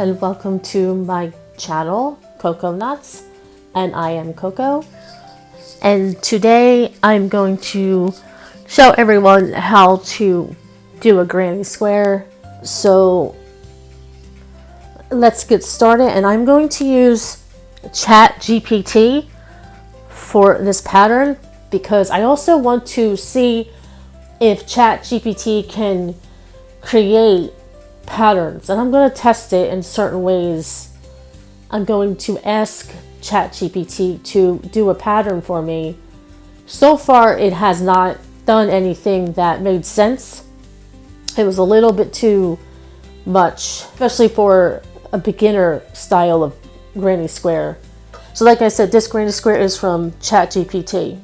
and welcome to my channel, Coco Nuts, and I am Coco. And today I'm going to show everyone how to do a granny square. So let's get started, and I'm going to use ChatGPT for this pattern because I also want to see if ChatGPT can create patterns, and I'm going to test it in certain ways. I'm going to ask ChatGPT to do a pattern for me. So far it has not done anything that made sense. It was a little bit too much, especially for a beginner style of granny square. So like I said, this granny square is from ChatGPT.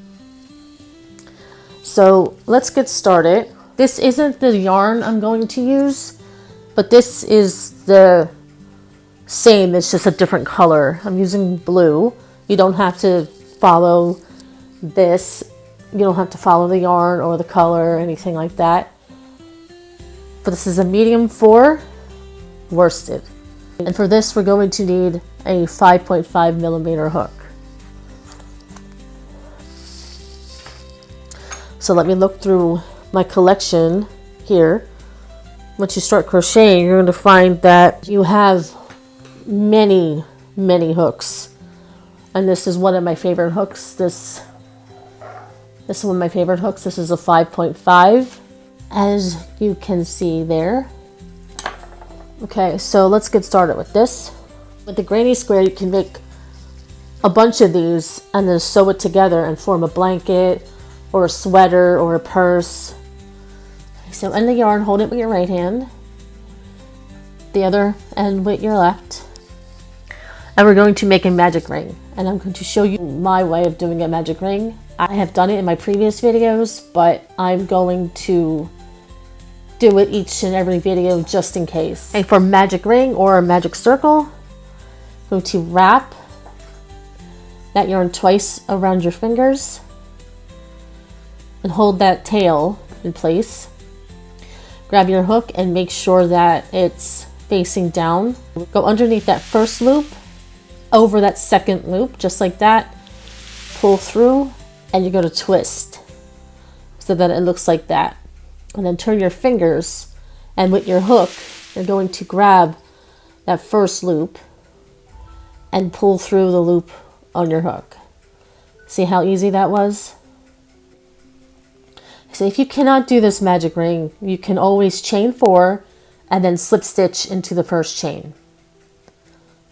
So let's get started. This isn't the yarn I'm going to use, but this is the same, it's just a different color. I'm using blue. You don't have to follow this. You don't have to follow the yarn or the color or anything like that. But this is a medium 4 worsted. And for this, we're going to need a 5.5 millimeter hook. So let me look through my collection here. Once you start crocheting, you're going to find that you have many hooks. And this is one of my favorite hooks. This is one of my favorite hooks. This is a 5.5, as you can see there. Okay, so let's get started with this. With the granny square, you can make a bunch of these and then sew it together and form a blanket or a sweater or a purse. So end the yarn, hold it with your right hand, the other end with your left. And we're going to make a magic ring. And I'm going to show you my way of doing a magic ring. I have done it in my previous videos, but I'm going to do it each and every video just in case. And for magic ring or a magic circle, I'm going to wrap that yarn twice around your fingers and hold that tail in place. Grab your hook and make sure that it's facing down. Go underneath that first loop, over that second loop, just like that. Pull through, and you're going to twist so that it looks like that. And then turn your fingers, and with your hook, you're going to grab that first loop and pull through the loop on your hook. See how easy that was? So if you cannot do this magic ring, you can always chain 4 and then slip stitch into the first chain.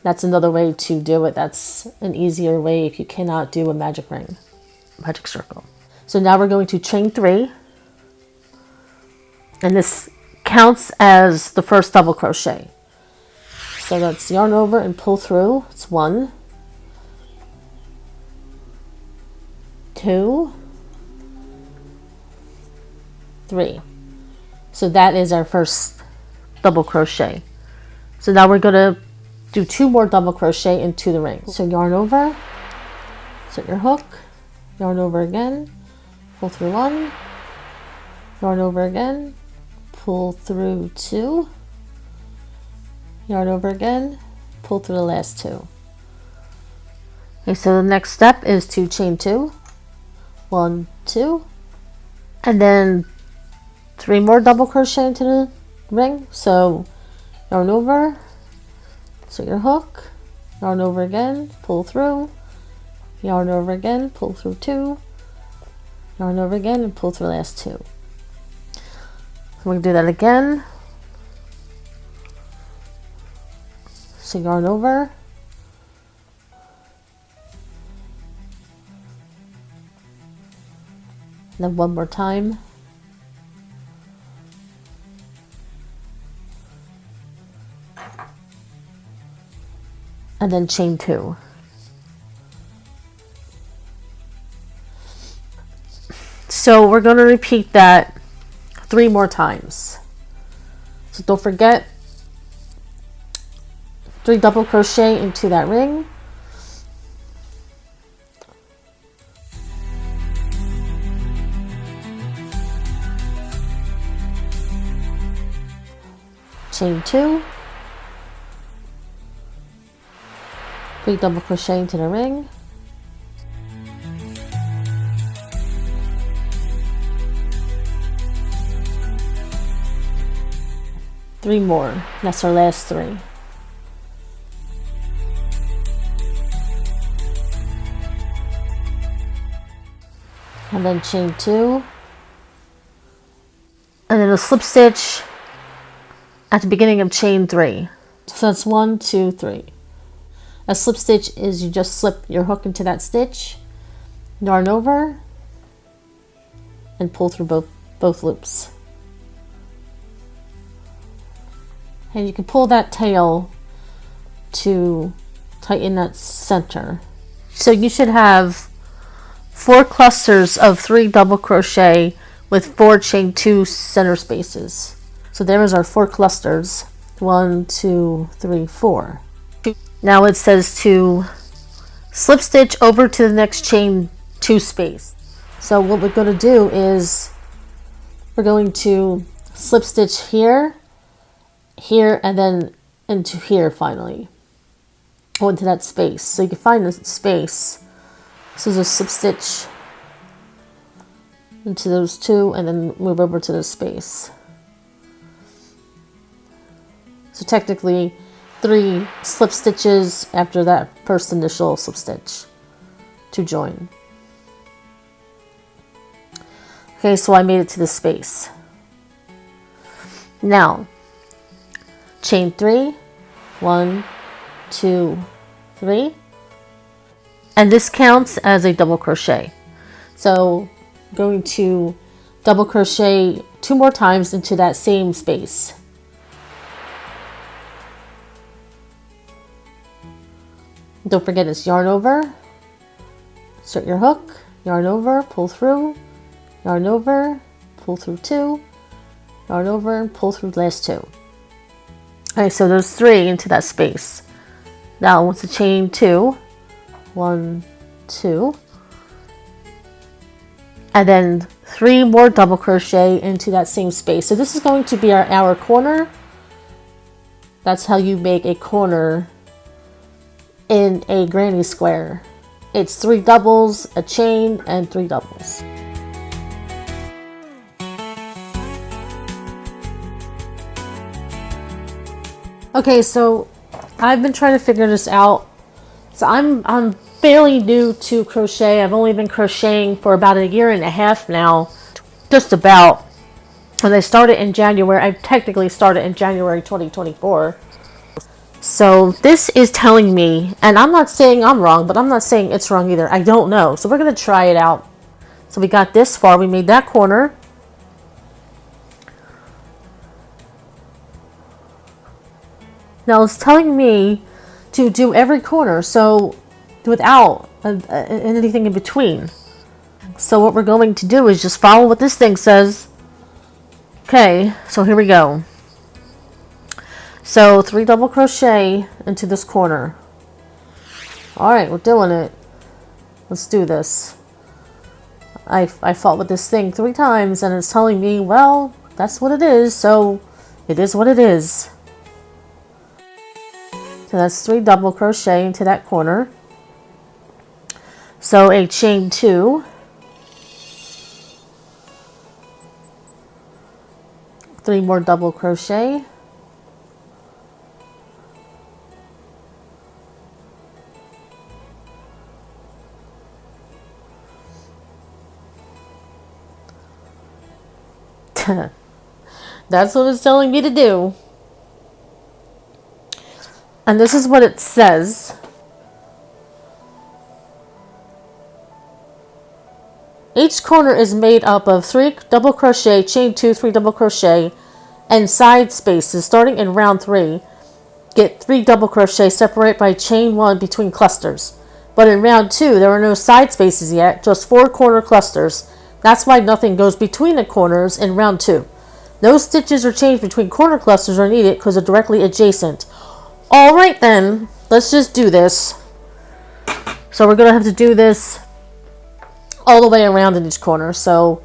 That's another way to do it. That's an easier way if you cannot do a magic ring, magic circle. So now we're going to chain 3. And this counts as the first double crochet. So let's yarn over and pull through. It's 1, 2, 3. So that is our first double crochet. So now we're going to do 2 more double crochet into the ring. So yarn over, set your hook, yarn over again, pull through 1, yarn over again, pull through 2, yarn over again, pull through the last 2. Okay, so the next step is to chain 2, 1, 2, and then 3 more double crochet into the ring. So yarn over, set your hook, yarn over again, pull through, yarn over again, pull through 2, yarn over again, and pull through the last 2. So we're going to do that again. So yarn over, and then 1 more time. And then chain 2. So we're going to repeat that 3 more times. So don't forget, 3 double crochet into that ring. Chain 2, 3 double crochet into the ring, three more. That's our last 3. And then chain 2, and then a slip stitch at the beginning of chain 3. So that's 1, 2, 3. A slip stitch is you just slip your hook into that stitch, yarn over, and pull through both loops. And you can pull that tail to tighten that center. So you should have 4 clusters of 3 double crochet with 4 chain 2 center spaces. So there is our 4 clusters. 1, 2, 3, 4. Now it says to slip stitch over to the next chain 2 space. So what we're going to do is we're going to slip stitch here, here, and then into here finally. Go into that space. So you can find the space. So just slip stitch into those 2 and then move over to the space. So technically 3 slip stitches after that first initial slip stitch to join. Okay, so I made it to the space. Now chain 3, 1, 2, 3. And this counts as a double crochet. So I'm going to double crochet 2 more times into that same space. Don't forget it's yarn over, insert your hook, yarn over, pull through, yarn over, pull through 2, yarn over, and pull through the last 2. Alright, so there's 3 into that space. Now once the chain 2, 1, 2, and then 3 more double crochet into that same space. So this is going to be our corner. That's how you make a corner in a granny square. It's 3 doubles, a chain, and 3 doubles. Okay, so I've been trying to figure this out. So I'm fairly new to crochet. I've only been crocheting for about 1.5 years now, just about. And I started in January. I technically started in January 2024. So this is telling me, and I'm not saying I'm wrong, but I'm not saying it's wrong either. I don't know. So we're going to try it out. So we got this far. We made that corner. Now it's telling me to do every corner, so without anything in between. So what we're going to do is just follow what this thing says. Okay, so here we go. So 3 double crochet into this corner. Alright, we're doing it. Let's do this. I fought with this thing 3 times and it's telling me, well, that's what it is, so it is what it is. So that's 3 double crochet into that corner. So a chain 2. 3 more double crochet. That's what it's telling me to do. And this is what it says. Each corner is made up of 3 double crochet, chain 2, 3 double crochet, and side spaces. Starting in round 3, get 3 double crochet, separate by chain 1 between clusters. But in round 2, there are no side spaces yet, just 4 corner clusters. That's why nothing goes between the corners in round 2. No stitches or chains between corner clusters are needed because they're directly adjacent. Alright then, let's just do this. So we're going to have to do this all the way around in each corner. So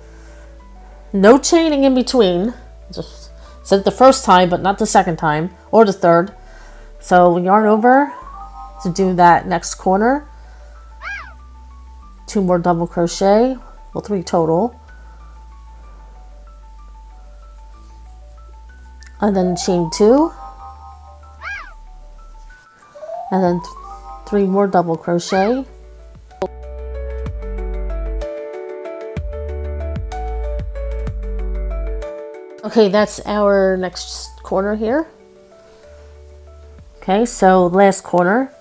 no chaining in between. Just said it the first time, but not the second time or the third. So yarn over, to do that next corner. 2 more double crochet, well 3 total, and then chain 2, and then 3 more double crochet, okay, that's our next corner here. Okay, so last corner,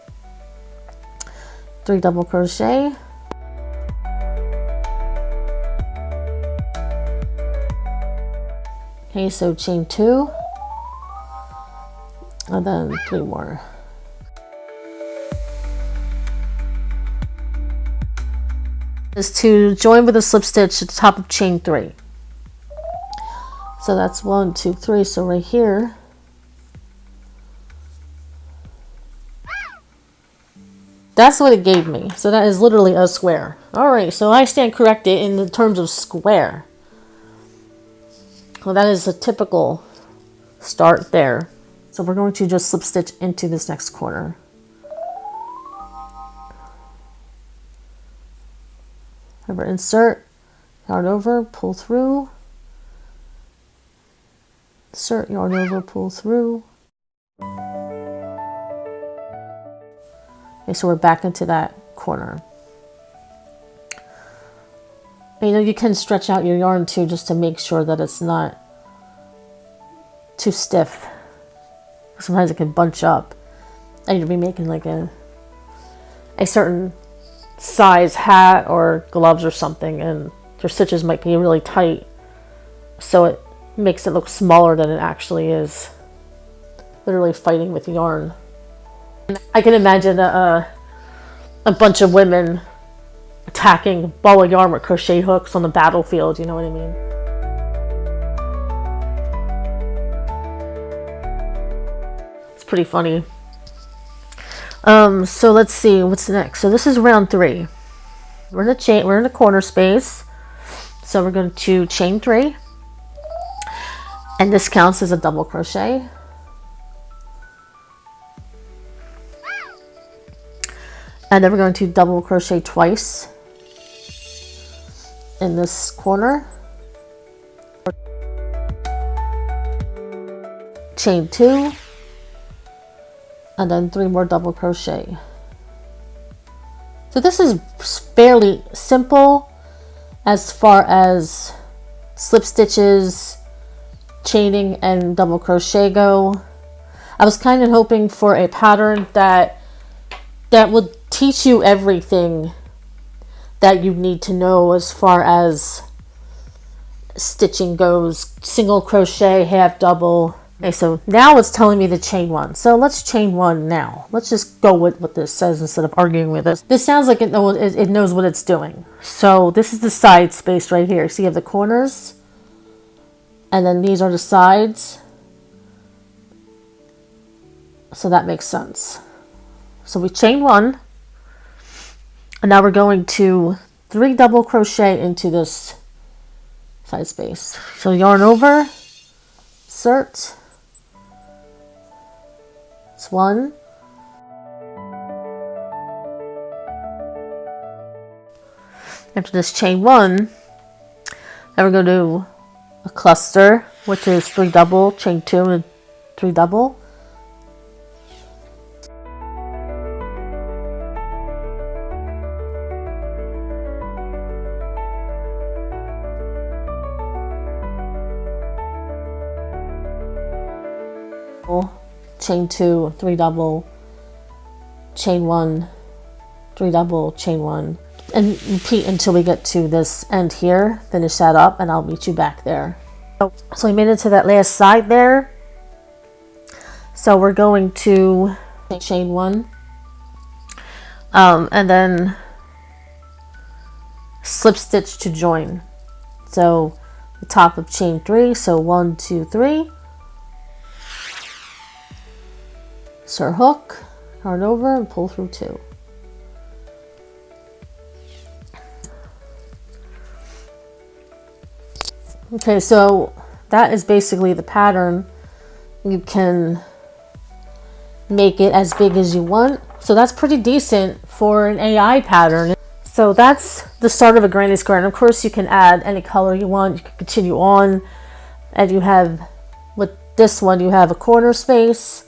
3 double crochet, okay, so chain 2, and then 3 more. Is to join with a slip stitch at the top of chain 3. So that's 1, 2, 3. So right here, that's what it gave me. So that is literally a square. All right, so I stand corrected in the terms of square. Well, that is a typical start there. So we're going to just slip stitch into this next corner. Remember, insert, yarn over, pull through, insert, yarn over, pull through. Okay, so we're back into that corner. And, you know, you can stretch out your yarn too, just to make sure that it's not too stiff. Sometimes it can bunch up. I need to be making like a certain size hat or gloves or something, and your stitches might be really tight, so it makes it look smaller than it actually is. Literally fighting with yarn. I can imagine a bunch of women attacking a ball of yarn with crochet hooks on the battlefield, you know what I mean? It's pretty funny. So let's see what's next. So this is round 3. We're in the corner space. So we're going to chain 3. And this counts as a double crochet. And then we're going to double crochet twice in this corner. Chain 2. And then 3 more double crochet. So this is fairly simple as far as slip stitches, chaining, and double crochet go. I was kind of hoping for a pattern that would teach you everything that you need to know as far as stitching goes. Single crochet, half double. Okay, so now it's telling me to chain 1. So let's chain 1 now. Let's just go with what this says instead of arguing with it. This sounds like it knows what it's doing. So this is the side space right here. So you have the corners, and then these are the sides. So that makes sense. So we chain 1, and now we're going to 3 double crochet into this side space. So yarn over, insert. It's 1. After this, chain 1, then we're going to do a cluster, which is 3 double, chain 2, and 3 double. Chain 2, 3 double, chain 1, 3 double, chain 1, and repeat until we get to this end here. Finish that up, and I'll meet you back there. So we made it to that last side there. So we're going to chain 1, and then slip stitch to join. So the top of chain 3. So 1, 2, 3. Insert hook, yarn over, and pull through 2. Okay, so that is basically the pattern. You can make it as big as you want. So that's pretty decent for an AI pattern. So that's the start of a granny square. And of course you can add any color you want. You can continue on. And you have, with this one, you have a corner space.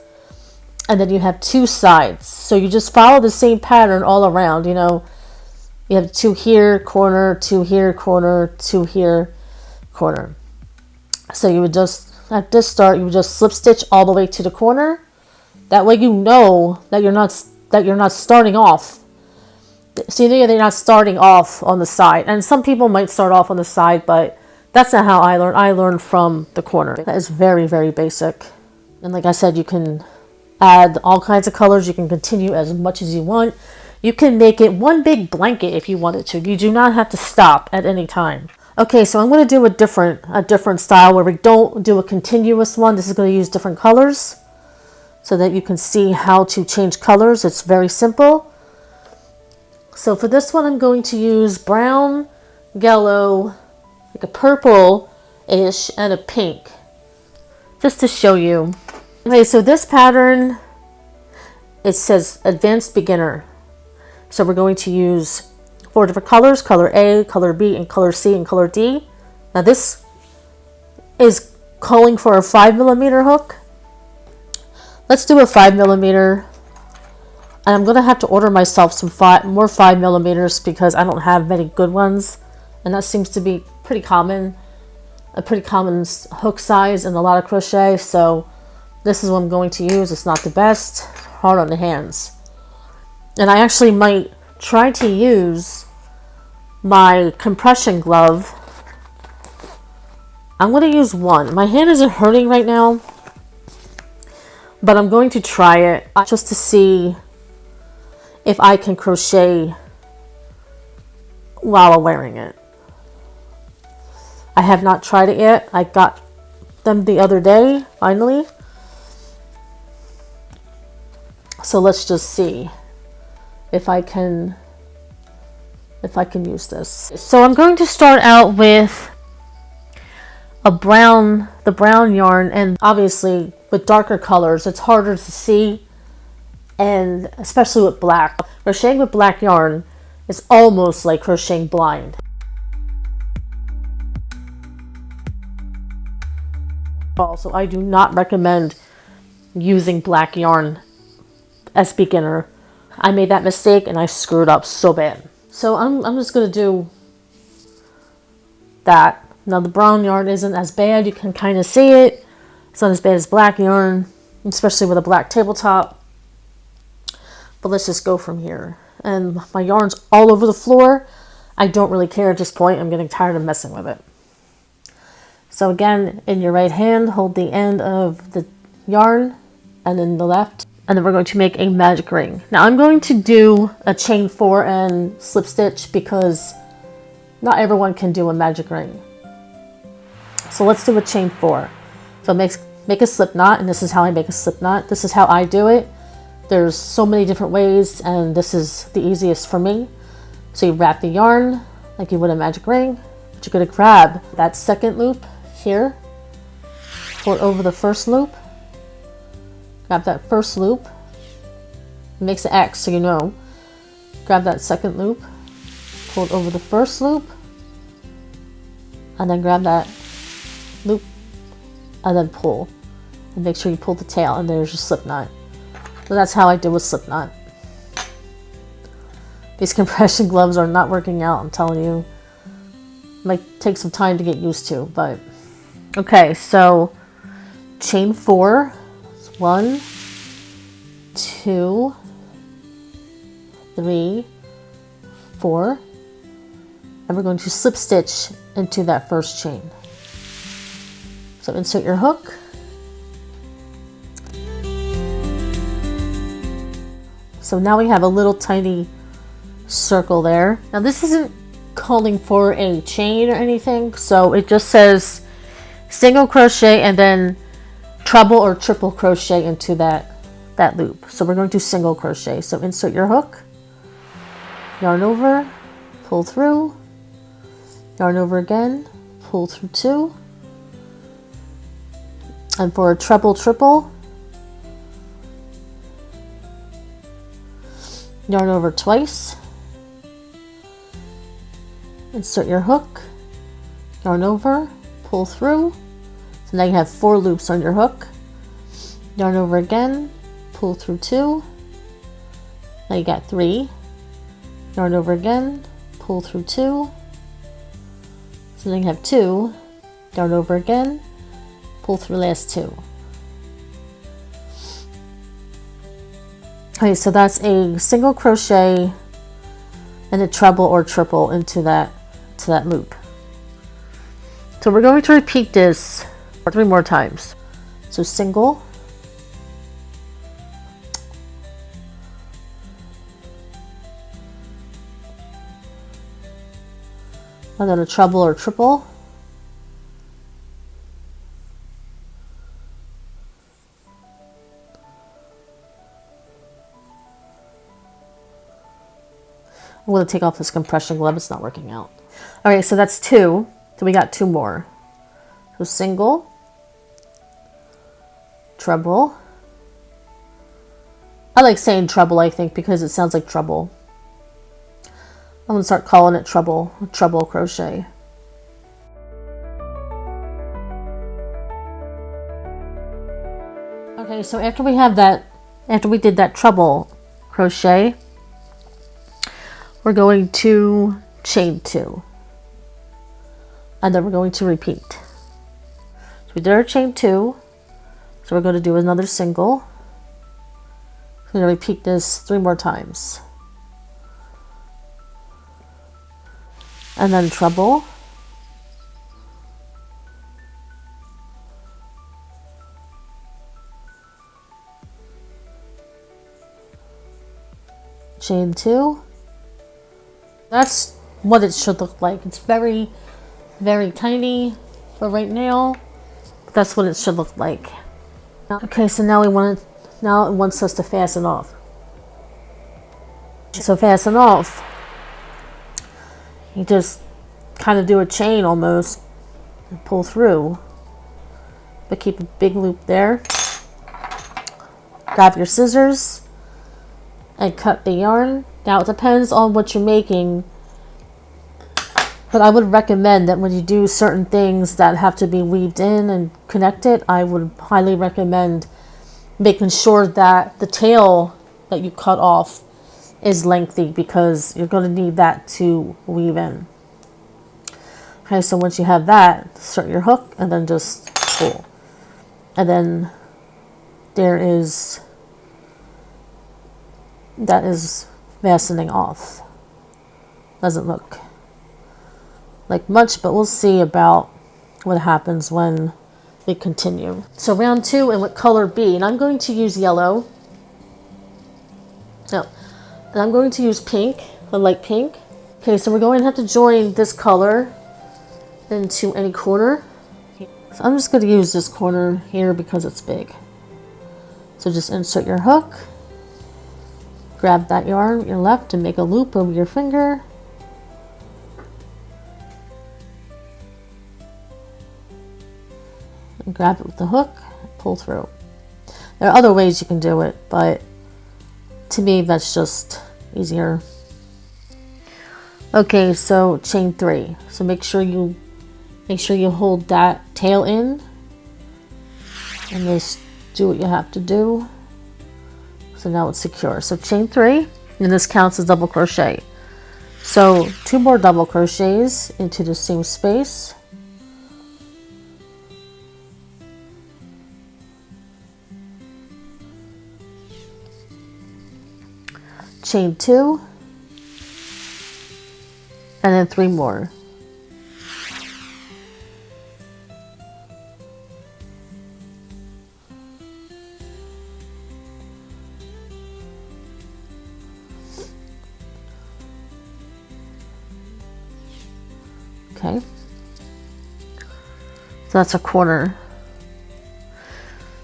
And then you have two sides. So you just follow the same pattern all around. You know, you have two here, corner, two here, corner, two here, corner. So you would just, at this start, you would just slip stitch all the way to the corner. That way you know that you're not starting off. So you know they're not starting off on the side. And some people might start off on the side, but that's not how I learned. I learned from the corner. That is very, very basic. And like I said, you can add all kinds of colors. You can continue as much as you want. You can make it one big blanket if you wanted to. You do not have to stop at any time. Okay, so I'm going to do a different style where we don't do a continuous one. This is going to use different colors so that you can see how to change colors. It's very simple. So for this one, I'm going to use brown, yellow, like a purple-ish, and a pink, just to show you. Okay, so this pattern, it says Advanced Beginner. So we're going to use 4 different colors, color A, color B, and color C, and color D. Now this is calling for a 5mm hook. Let's do a 5mm. And I'm going to have to order myself some more 5mm because I don't have many good ones. And that seems to be pretty common, a pretty common hook size in a lot of crochet. So this is what I'm going to use. It's not the best, hard on the hands. And I actually might try to use my compression glove. I'm going to use one. My hand isn't hurting right now, but I'm going to try it just to see if I can crochet while I'm wearing it. I have not tried it yet. I got them the other day, finally. So let's just see if I can use this. So I'm going to start out with the brown yarn, and obviously with darker colors it's harder to see, and especially with black. Crocheting with black yarn is almost like crocheting blind. Also, I do not recommend using black yarn as beginner. I made that mistake and I screwed up so bad. So I'm just going to do that. Now the brown yarn isn't as bad. You can kind of see it. It's not as bad as black yarn, especially with a black tabletop. But let's just go from here. And my yarn's all over the floor. I don't really care at this point. I'm getting tired of messing with it. So again, in your right hand, hold the end of the yarn, and in the left. And then we're going to make a magic ring. Now I'm going to do a chain 4 and slip stitch because not everyone can do a magic ring. So let's do a chain 4. So make a slip knot, and this is how I make a slip knot. This is how I do it. There's so many different ways, and this is the easiest for me. So you wrap the yarn like you would a magic ring, but you're going to grab that second loop here, pull it over the first loop, grab that first loop, it makes an X so you know, grab that second loop, pull it over the first loop, and then grab that loop, and then pull, and make sure you pull the tail, and there's your slip knot. So that's how I do a slip knot. These compression gloves are not working out, I'm telling you. Might take some time to get used to, but okay, so chain 4, 1, 2, 3, 4, and we're going to slip stitch into that first chain. So insert your hook, so now we have a little tiny circle there. Now this isn't calling for a chain or anything, so it just says single crochet and then treble or triple crochet into that loop. So we're going to single crochet. So insert your hook, yarn over, pull through, yarn over again, pull through 2, and for a treble triple, yarn over twice, insert your hook, yarn over, pull through. So now you have 4 loops on your hook. Yarn over again, pull through 2. Now you got 3. Yarn over again, pull through 2. So then you have 2. Yarn over again, pull through last 2. Okay, so that's a single crochet and a treble or triple into that loop. So we're going to repeat this 3 more times. So single, and then a treble or triple, I'm going to take off this compression glove, it's not working out. Alright, so that's 2. So we got 2 more. So single, treble. I like saying treble, I think, because it sounds like trouble. I'm going to start calling it treble crochet. Okay, so after we did that treble crochet, we're going to chain 2, and then we're going to repeat. So we did our chain 2, so we're going to do another single. We're going to repeat this 3 more times, and then treble, chain 2. That's what it should look like. It's very, very tiny for right now. But that's what it should look like. Okay, so now it wants us to fasten off. So fasten off. You just kind of do a chain almost and pull through, but keep a big loop there. Grab your scissors and cut the yarn. Now it depends on what you're making, but I would recommend that when you do certain things that have to be weaved in and connected, I would highly recommend making sure that the tail that you cut off is lengthy, because you're going to need that to weave in. Okay, so once you have that, insert your hook and then just pull. And then that is fastening off. Doesn't look like much, but we'll see about what happens when we continue. So round 2, and what color B, and I'm going to use yellow. No, and I'm going to use pink, a light pink. Okay, so we're going to have to join this color into any corner. So I'm just going to use this corner here because it's big. So just insert your hook, grab that yarn with your left and make a loop over your finger. And grab it with the hook, pull through. There are other ways you can do it, but to me that's just easier. Okay, so chain 3. So make sure you hold that tail in and just do what you have to do. So now it's secure. So chain 3, and this counts as double crochet. So 2 more double crochets into the same space. Chain 2, and then 3 more. Okay, so that's a corner.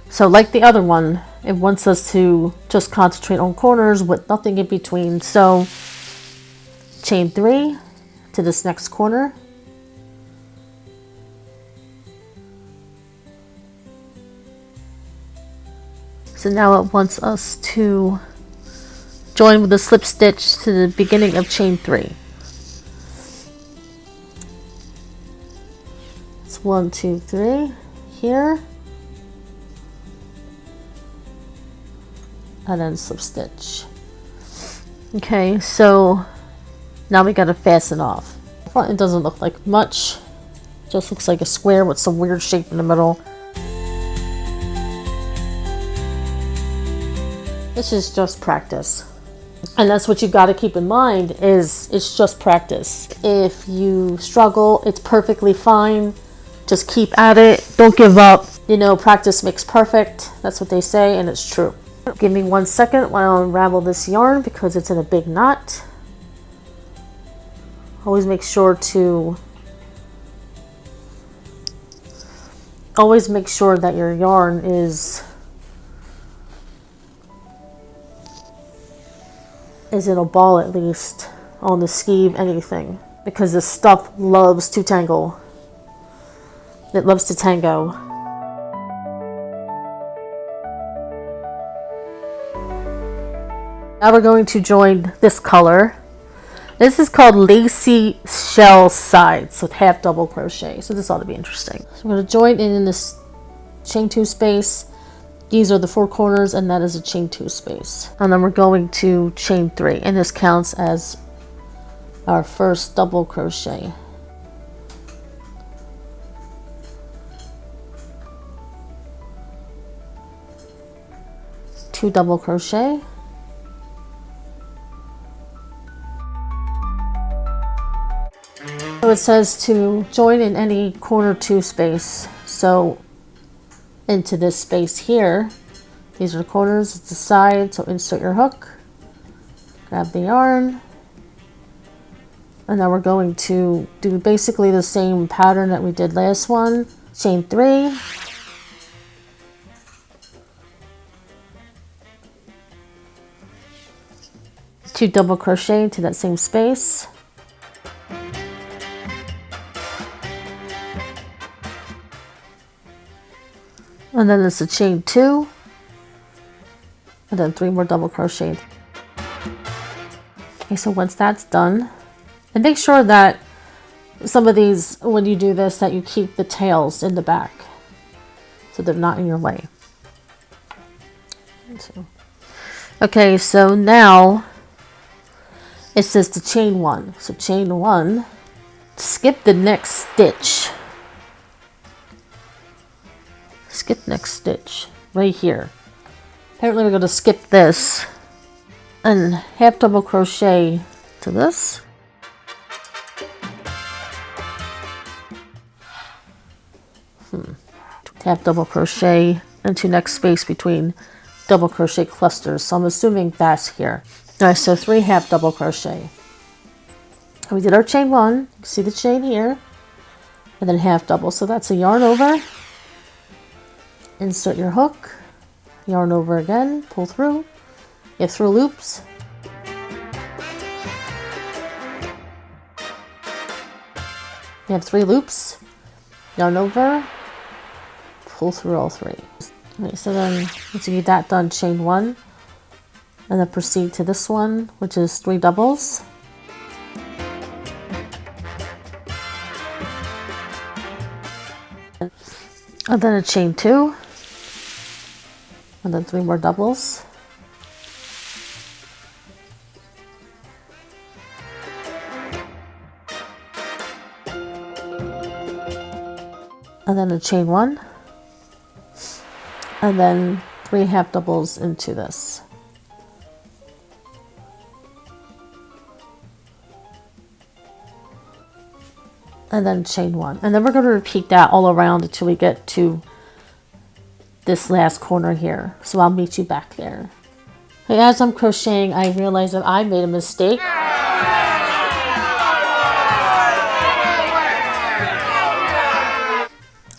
So like the other one, it wants us to just concentrate on corners with nothing in between. So chain 3 to this next corner. So now it wants us to join with a slip stitch to the beginning of chain 3. It's 1, 2, 3 here, and then slip stitch. Okay, so now we got to fasten off. It doesn't look like much, just looks like a square with some weird shape in the middle. This is just practice. And that's what you got to keep in mind, is it's just practice. If you struggle, it's perfectly fine. Just keep at it. Don't give up. You know, practice makes perfect. That's what they say, and it's true. Give me 1 second while I unravel this yarn because it's in a big knot. Always make sure that your yarn is in a ball, at least on the skeeve, anything, because this stuff loves to tangle. It loves to tango. Now we're going to join this color. This is called Lacy Shell Sides with half double crochet, so this ought to be interesting. So I'm going to join in this chain 2 space. These are the 4 corners, and that is a chain 2 space. And then we're going to chain 3, and this counts as our first double crochet. Two double crochet. So it says to join in any corner 2 space. So into this space here, these are the corners, it's the side, so insert your hook, grab the yarn, and now we're going to do basically the same pattern that we did last one. Chain 3, two double crochet into that same space, and then it's a chain 2, and then 3 more double crochet. Okay, so once that's done, and make sure that some of these, when you do this, that you keep the tails in the back so they're not in your way. Okay, so now it says to chain 1. So chain 1, skip the next stitch. Skip next stitch right here. Apparently we're going to skip this and half double crochet to this. Half double crochet into next space between double crochet clusters. So I'm assuming that's here. All right, so 3 half double crochet. And we did our chain 1. You can see the chain here, and then half double. So that's a yarn over. Insert your hook, yarn over again, pull through. You have 3 loops. You have 3 loops, yarn over, pull through all 3. Okay, so then once you get that done, chain 1, and then proceed to this one, which is 3 doubles. And then a chain 2, and then 3 more doubles. And then a chain 1, and then 3 half doubles into this. And then chain 1. And then we're going to repeat that all around until we get to this last corner here. So I'll meet you back there. Okay, as I'm crocheting, I realized that I made a mistake.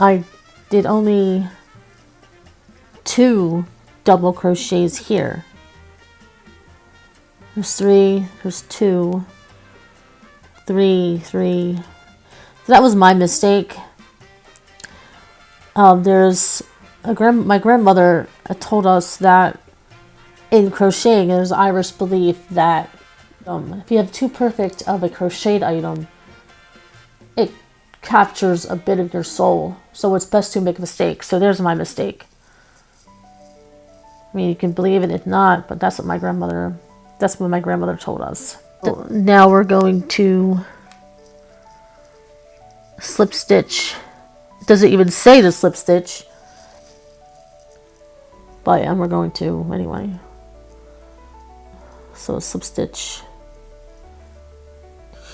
I did only 2 double crochets here. There's 3, there's 2, 3, 3. So that was my mistake. There's my grandmother told us that in crocheting, there's Irish belief that if you have too perfect of a crocheted item, it captures a bit of your soul. So it's best to make a mistake. So there's my mistake. I mean, you can believe it if not, but that's what my grandmother told us. So now we're going to slip stitch. It doesn't even say to slip stitch, but we're going to anyway. So slip stitch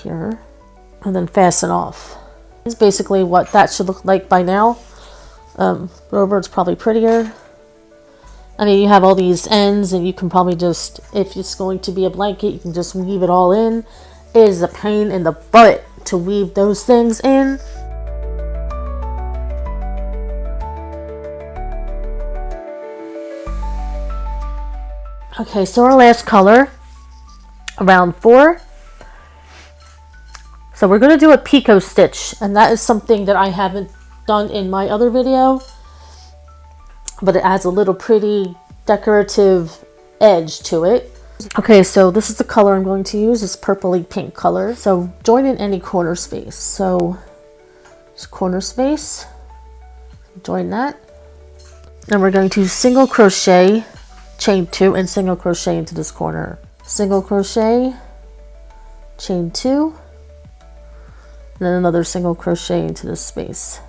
here and then fasten off. It's basically what that should look like by now. Over it's probably prettier. I mean, you have all these ends and you can probably just, if it's going to be a blanket, you can just weave it all in. It is a pain in the butt to weave those things in. Okay, so our last color, round 4. So we're going to do a picot stitch, and that is something that I haven't done in my other video, but it adds a little pretty decorative edge to it. Okay, so this is the color I'm going to use, this purpley pink color. So join in any corner space. So just corner space, join that. And we're going to single crochet, chain 2, and single crochet into this corner. Single crochet, chain 2, and then another single crochet into this space.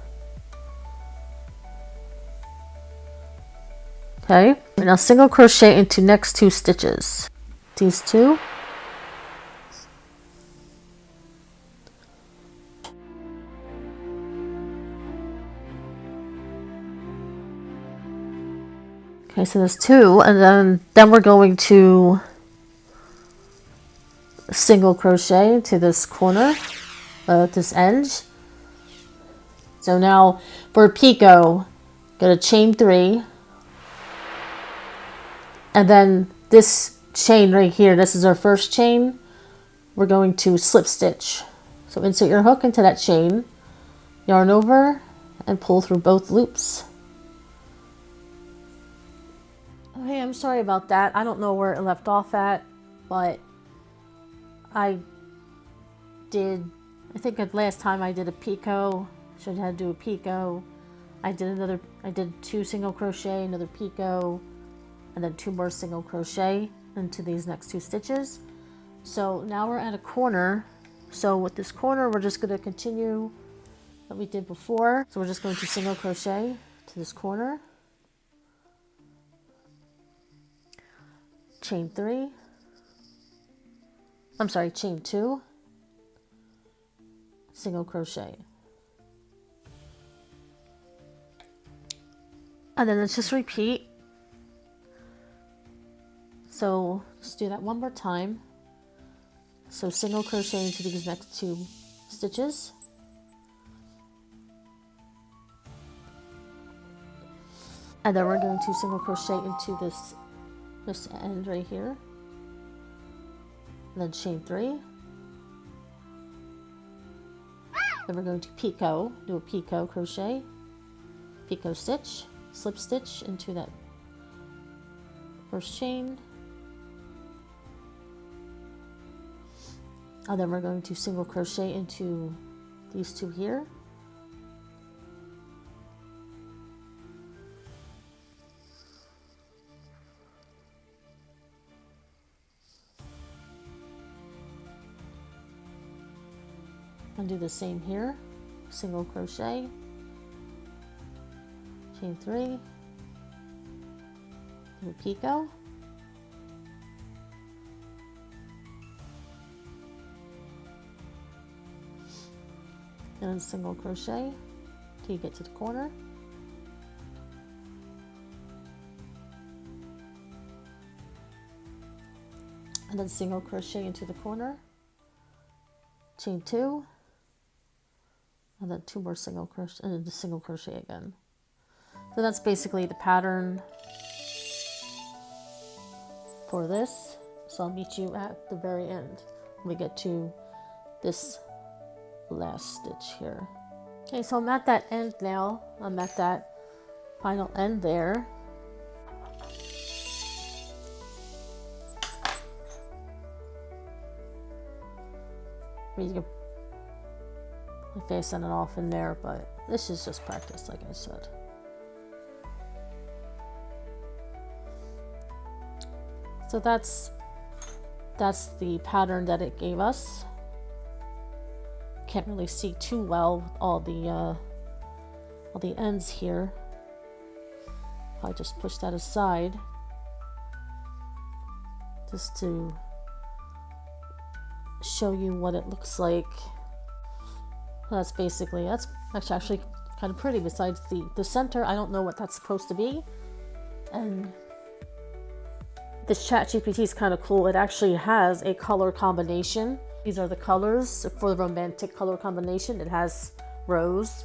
Okay, now single crochet into next 2 stitches. These 2. Okay, so there's 2, and then we're going to single crochet to this corner, this edge. So now for a picot, go to chain 3, and then this chain right here, this is our first chain, we're going to slip stitch. So insert your hook into that chain, yarn over, and pull through both loops. Okay, I'm sorry about that. I don't know where it left off at, but I think last time I did a picot, should have to do a picot. I did 2 single crochet, another picot, and then 2 more single crochet into these next 2 stitches. So now we're at a corner. So with this corner, we're just going to continue what we did before. So we're just going to single crochet to this corner, chain 3, I'm sorry, chain 2, single crochet. And then let's just repeat. So let's do that one more time. So single crochet into these next 2 stitches. And then we're going to single crochet into this end right here. And then chain 3. Then we're going to picot, do a picot crochet, picot stitch, slip stitch into that first chain. And then we're going to single crochet into these 2 here. And do the same here, single crochet, chain 3, do a picot, and then single crochet till you get to the corner, and then single crochet into the corner, chain 2, and then 2 more single crochet, and then just single crochet again. So that's basically the pattern for this. So I'll meet you at the very end when we get to this last stitch here. Okay, so I'm at that end now. I'm at that final end there. I mean, you can facing it off in there, but this is just practice, like I said. So that's the pattern that it gave us. Can't really see too well with all the ends here. If I just push that aside, just to show you what it looks like. That's actually kind of pretty. Besides the center, I don't know what that's supposed to be. And this ChatGPT is kind of cool. It actually has a color combination. These are the colors for the romantic color combination. It has rose,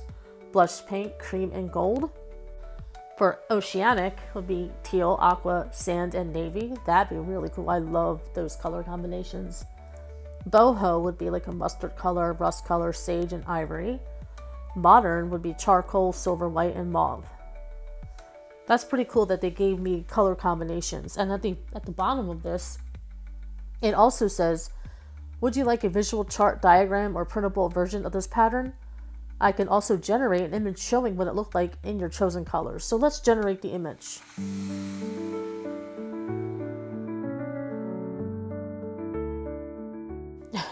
blush pink, cream, and gold. For oceanic, it would be teal, aqua, sand, and navy. That'd be really cool. I love those color combinations. Boho would be like a mustard color, rust color, sage, and ivory. Modern would be charcoal, silver, white, and mauve. That's pretty cool that they gave me color combinations. And at the bottom of this, it also says, would you like a visual chart, diagram, or printable version of this pattern? I can also generate an image showing what it looked like in your chosen colors. So let's generate the image.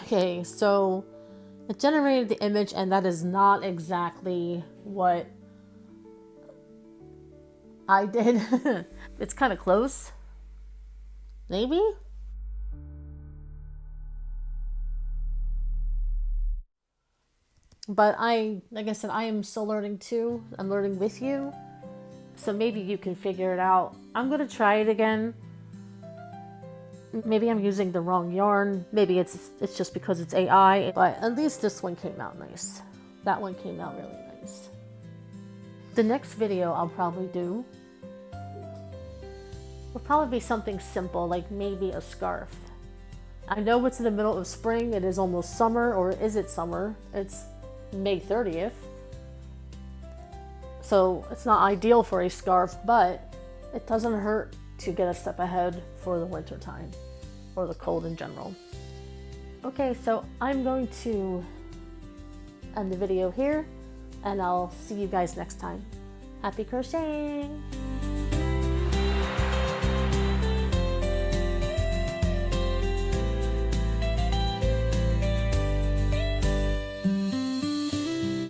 Okay, so it generated the image, and that is not exactly what I did. It's kind of close. Maybe? But like I said, I am still learning too. I'm learning with you. So maybe you can figure it out. I'm going to try it again. Maybe I'm using the wrong yarn. Maybe it's just because it's AI. But at least this one came out nice. That one came out really nice. The next video I'll probably do will probably be something simple, like maybe a scarf. I know it's in the middle of spring. It is almost summer, or is it summer? It's May 30th. So it's not ideal for a scarf, but it doesn't hurt to get a step ahead for the winter time or the cold in general. Okay, so I'm going to end the video here, and I'll see you guys next time. Happy crocheting!